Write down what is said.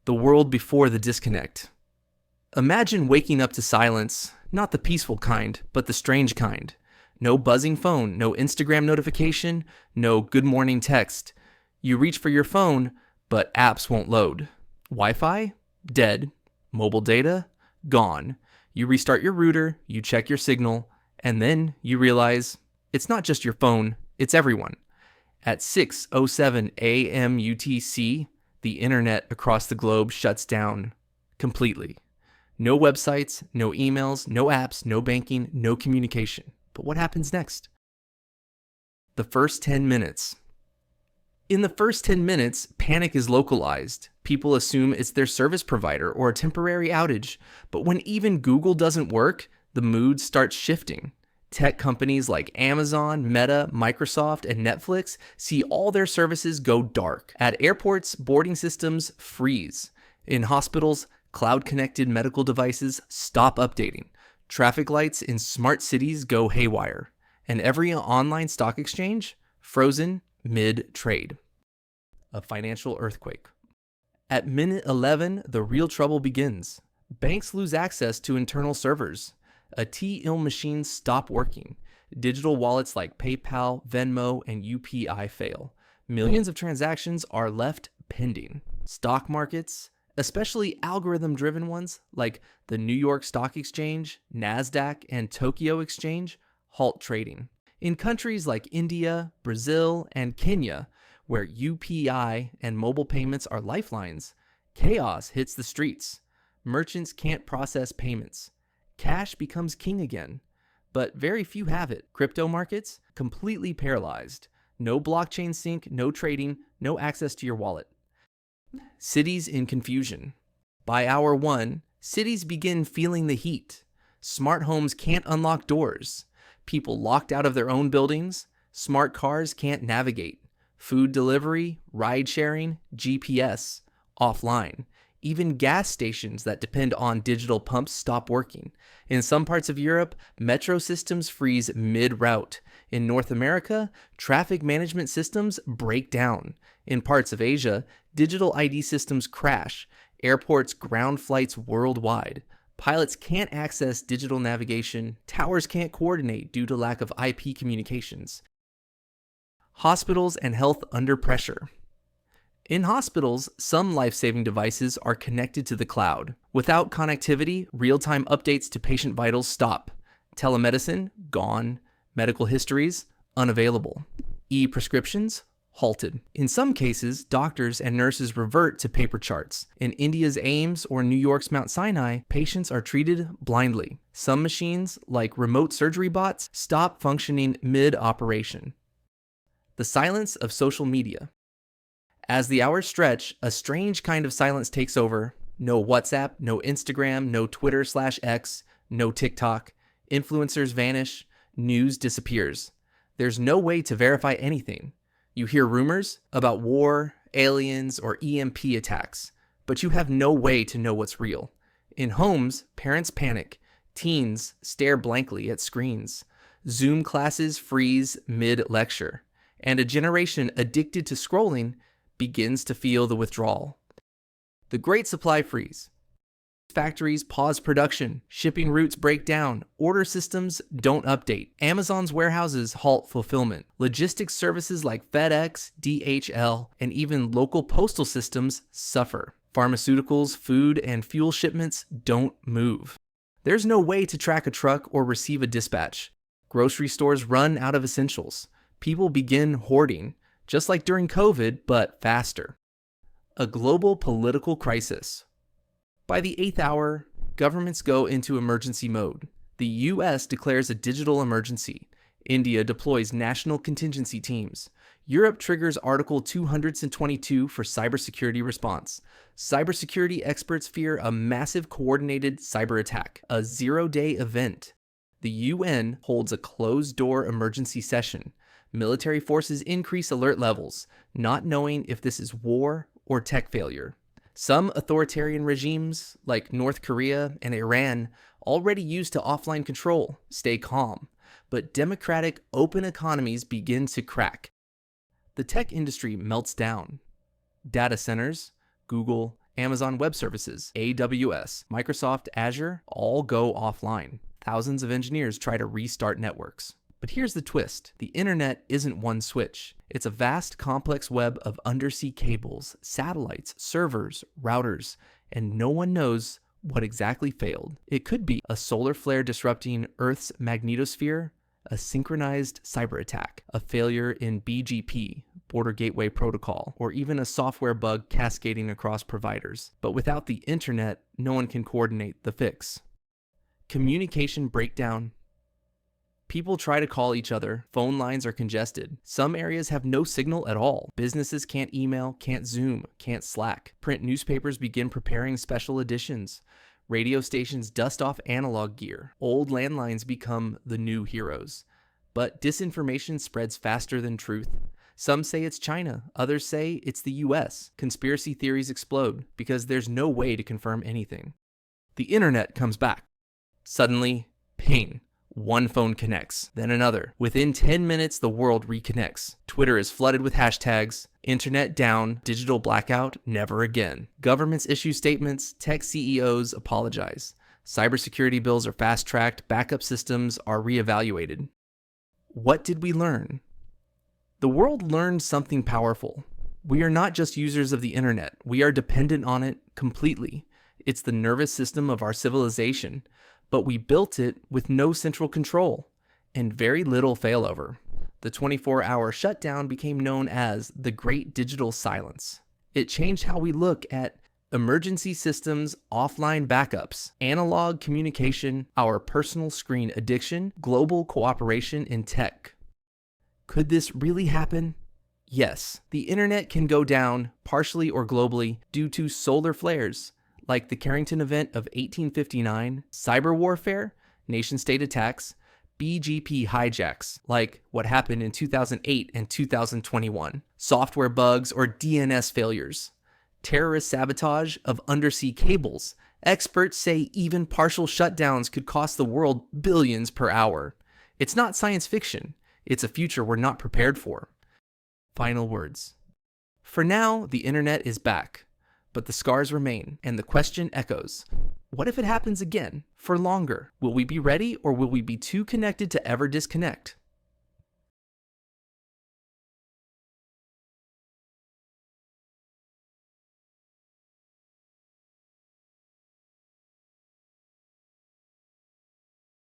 The world before the disconnect. Imagine waking up to silence, not the peaceful kind, but the strange kind. No buzzing phone, no Instagram notification, no good morning text. You reach for your phone, but apps won't load. Wi-Fi? Dead. Mobile data? Gone. You restart your router, you check your signal, and then you realize it's not just your phone, it's everyone. At 6:07 a.m. UTC, the internet across the globe shuts down completely. No websites, no emails, no apps, no banking, no communication. But what happens next? The first 10 minutes. In the first 10 minutes, panic is localized. People assume it's their service provider or a temporary outage. But when even Google doesn't work, the mood starts shifting. Tech companies like Amazon, Meta, Microsoft, and Netflix see all their services go dark. At airports, boarding systems freeze. In hospitals, cloud-connected medical devices stop updating. Traffic lights in smart cities go haywire. And every online stock exchange, frozen mid-trade. A financial earthquake. At minute 11, the real trouble begins. Banks lose access to internal servers. ATM machines stop working. Digital wallets like PayPal, Venmo, and UPI fail. Millions of transactions are left pending. Stock markets, especially algorithm-driven ones like the New York Stock Exchange, NASDAQ, and Tokyo Exchange, halt trading. In countries like India, Brazil, and Kenya, where UPI and mobile payments are lifelines, chaos hits the streets. Merchants can't process payments. Cash becomes king again, but very few have it. Crypto markets, completely paralyzed. No blockchain sync, no trading, no access to your wallet. Cities in confusion. By hour 1, cities begin feeling the heat. Smart homes can't unlock doors. People locked out of their own buildings. Smart cars can't navigate. Food delivery, ride sharing, GPS, offline. Even gas stations that depend on digital pumps stop working. In some parts of Europe, metro systems freeze mid-route. In North America, traffic management systems break down. In parts of Asia, digital ID systems crash. Airports ground flights worldwide. Pilots can't access digital navigation. Towers can't coordinate due to lack of IP communications. Hospitals and health under pressure. In hospitals, some life-saving devices are connected to the cloud. Without connectivity, real-time updates to patient vitals stop. Telemedicine, gone. Medical histories, unavailable. E-prescriptions, halted. In some cases, doctors and nurses revert to paper charts. In India's AIMS or New York's Mount Sinai, patients are treated blindly. Some machines, like remote surgery bots, stop functioning mid-operation. The silence of social media. As the hours stretch, a strange kind of silence takes over. No WhatsApp, no Instagram, no Twitter/X, no TikTok. Influencers vanish. News disappears. There's no way to verify anything. You hear rumors about war, aliens, or EMP attacks, but you have no way to know what's real. In homes, parents panic. Teens stare blankly at screens. Zoom classes freeze mid-lecture. And a generation addicted to scrolling begins to feel the withdrawal. The Great Supply Freeze. Factories pause production, shipping routes break down, order systems don't update. Amazon's warehouses halt fulfillment. Logistics services like FedEx, DHL, and even local postal systems suffer. Pharmaceuticals, food, and fuel shipments don't move. There's no way to track a truck or receive a dispatch. Grocery stores run out of essentials. People begin hoarding, just like during COVID, but faster. A global political crisis. By the 8th hour, governments go into emergency mode. The US declares a digital emergency. India deploys national contingency teams. Europe triggers Article 222 for cybersecurity response. Cybersecurity experts fear a massive coordinated cyberattack, a zero-day event. The UN holds a closed-door emergency session. Military forces increase alert levels, not knowing if this is war or tech failure. Some authoritarian regimes, like North Korea and Iran, already used to offline control, stay calm, but democratic, open economies begin to crack. The tech industry melts down. Data centers, Google, Amazon Web Services, AWS, Microsoft Azure all go offline. Thousands of engineers try to restart networks. But here's the twist. The internet isn't one switch. It's a vast, complex web of undersea cables, satellites, servers, routers, and no one knows what exactly failed. It could be a solar flare disrupting Earth's magnetosphere, a synchronized cyberattack, a failure in BGP, Border Gateway Protocol, or even a software bug cascading across providers. But without the internet, no one can coordinate the fix. Communication breakdown. People try to call each other. Phone lines are congested. Some areas have no signal at all. Businesses can't email, can't Zoom, can't Slack. Print newspapers begin preparing special editions. Radio stations dust off analog gear. Old landlines become the new heroes. But disinformation spreads faster than truth. Some say it's China. Others say it's the US. Conspiracy theories explode because there's no way to confirm anything. The internet comes back. Suddenly, ping. One phone connects, then another. Within 10 minutes, the world reconnects. Twitter is flooded with hashtags. Internet down, digital blackout, never again. Governments issue statements, tech CEOs apologize. Cybersecurity bills are fast-tracked, backup systems are reevaluated. What did we learn? The world learned something powerful. We are not just users of the internet, we are dependent on it completely. It's the nervous system of our civilization. But we built it with no central control and very little failover. The 24-hour shutdown became known as the Great Digital Silence. It changed how we look at emergency systems, offline backups, analog communication, our personal screen addiction, global cooperation in tech. Could this really happen? Yes, the internet can go down, partially or globally, due to solar flares, like the Carrington event of 1859, cyber warfare, nation-state attacks, BGP hijacks, like what happened in 2008 and 2021, software bugs or DNS failures, terrorist sabotage of undersea cables. Experts say even partial shutdowns could cost the world billions per hour. It's not science fiction. It's a future we're not prepared for. Final words. For now, the internet is back. But the scars remain, and the question echoes. What if it happens again, for longer? Will we be ready, or will we be too connected to ever disconnect?